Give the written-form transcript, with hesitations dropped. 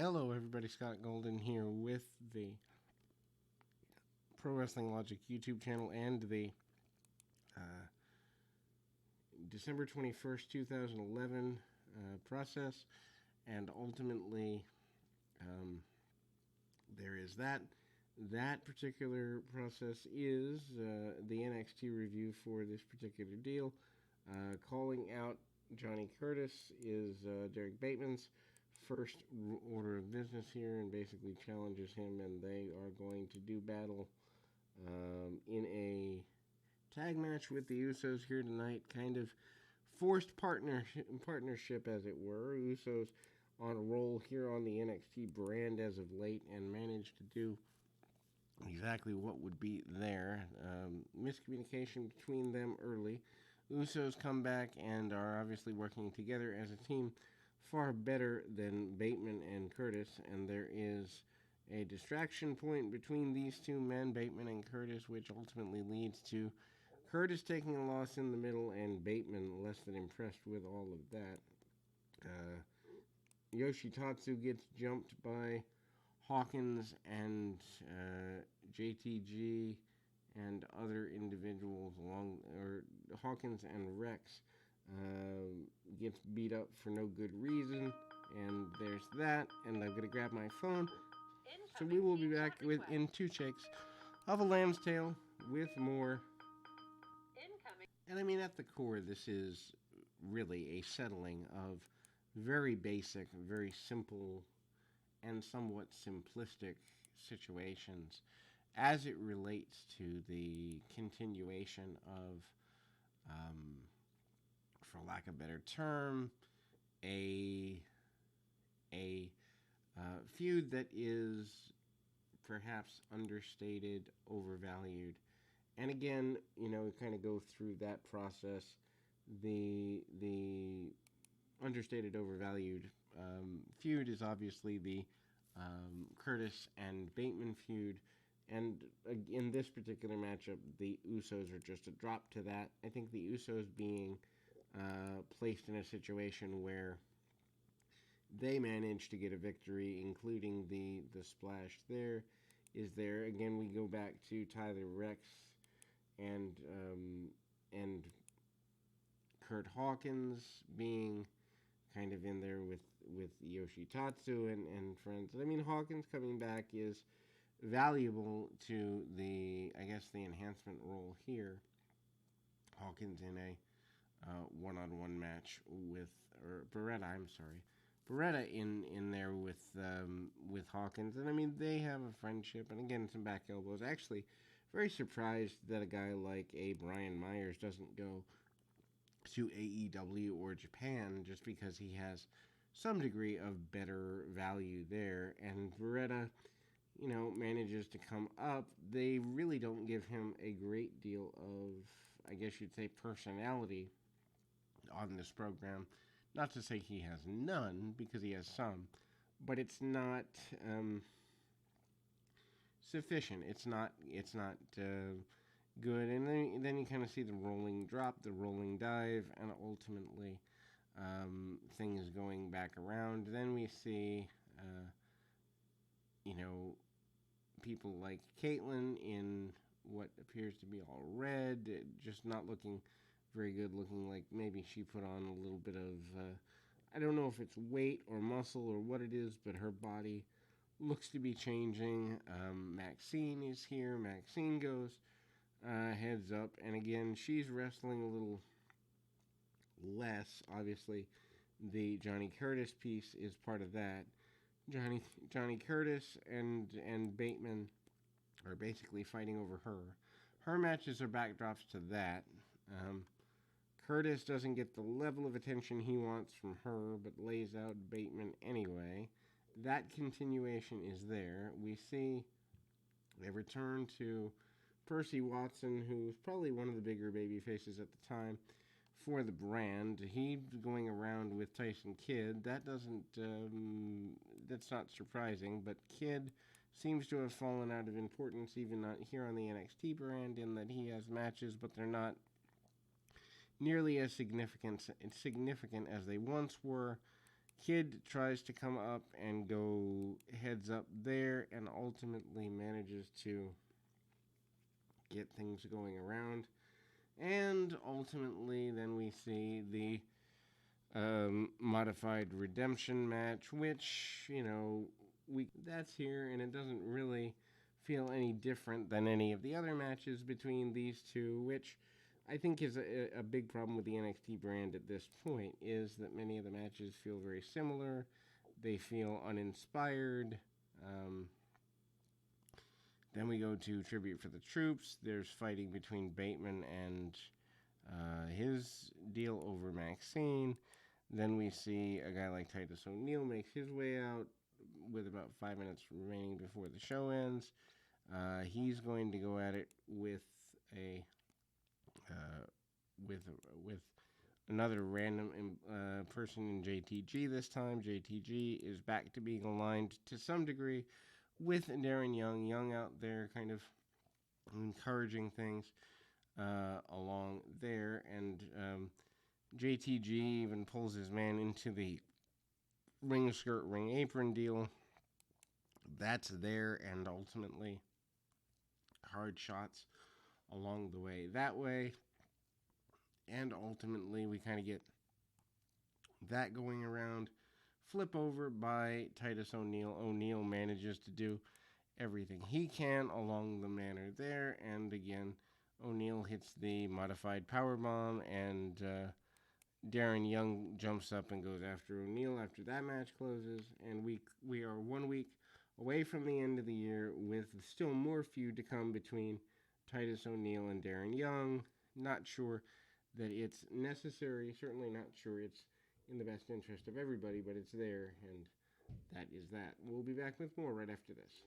Hello, everybody. Scott Golden here with the Pro Wrestling Logic YouTube channel and the December 21st, 2011 process. And ultimately, there is that. That particular process is the NXT review for this particular deal. Calling out Johnny Curtis is Derek Bateman's first order of business here, and basically challenges him, and they are going to do battle in a tag match with the Usos here tonight. Kind of forced partnership, as it were. Usos on a roll here on the NXT brand as of late, and managed to do exactly what would be there. Miscommunication between them early. Usos come back and are obviously working together as a team far better than Bateman and Curtis, and there is a distraction point between these two men, Bateman and Curtis, which ultimately leads to Curtis taking a loss in the middle and Bateman less than impressed with all of that. Yoshitatsu gets jumped by Hawkins and JTG and other individuals Hawkins and Rex gets beat up for no good reason, and there's that. And I'm gonna grab my phone. So we will be back in 2 shakes of a lamb's tail with more. And I mean, at the core, this is really a settling of very basic, very simple, and somewhat simplistic situations as it relates to the continuation of, for lack of a better term, a feud that is perhaps understated, overvalued. And again, kind of go through that process. The understated, overvalued feud is obviously the Curtis and Bateman feud. And in this particular matchup, the Usos are just a drop to that. I think the Usos being placed in a situation where they managed to get a victory, including the splash there. Again, we go back to Tyler Rex and Kurt Hawkins being kind of in there with Yoshitatsu and friends. I mean, Hawkins coming back is valuable to the enhancement role here. Hawkins in a one-on-one match with Beretta in there with Hawkins, and I mean, they have a friendship, and again, some back elbows. Actually, very surprised that a guy like a Brian Myers doesn't go to AEW or Japan, just because he has some degree of better value there. And Beretta, manages to come up. They really don't give him a great deal of, I guess you'd say, personality on this program. Not to say he has none, because he has some, but it's not sufficient. It's not good. And then you kind of see the rolling drop, the rolling dive, and ultimately things going back around. Then we see, people like Caitlyn in what appears to be all red, just not looking very good, looking like maybe she put on a little bit of, I don't know if it's weight or muscle or what it is, but her body looks to be changing. Maxine is here. Maxine goes heads up, and again, she's wrestling a little less. Obviously, the Johnny Curtis piece is part of that. Johnny Curtis and Bateman are basically fighting over her. Her matches are backdrops to that. Curtis doesn't get the level of attention he wants from her, but lays out Bateman anyway. That continuation is there. We see a return to Percy Watson, who was probably one of the bigger baby faces at the time for the brand. He's going around with Tyson Kidd. That's not surprising, but Kidd seems to have fallen out of importance, even not here on the NXT brand, in that he has matches, but they're not nearly as significant as they once were. Kidd tries to come up and go heads up there and ultimately manages to get things going around. And ultimately, then we see the modified redemption match, which, that's here, and it doesn't really feel any different than any of the other matches between these two, which I think is a big problem with the NXT brand at this point, is that many of the matches feel very similar. They feel uninspired. Then we go to Tribute for the Troops. There's fighting between Bateman and his deal over Maxine. Then we see a guy like Titus O'Neil makes his way out with about 5 minutes remaining before the show ends. He's going to go at it with a with another random person in JTG this time. JTG is back to being aligned to some degree with Darren Young. Young out there kind of encouraging things along there. And JTG even pulls his man into the ring skirt, ring apron deal. That's there, and ultimately hard shots along the way that way. And ultimately, we kind of get that going around. Flip over by Titus O'Neil. O'Neil manages to do everything he can along the manner there. And again, O'Neil hits the modified powerbomb, and Darren Young jumps up and goes after O'Neil after that match closes. And we are 1 week away from the end of the year with still more feud to come between Titus O'Neil and Darren Young. Not sure that it's necessary, certainly not sure it's in the best interest of everybody, but it's there, and that is that. We'll be back with more right after this.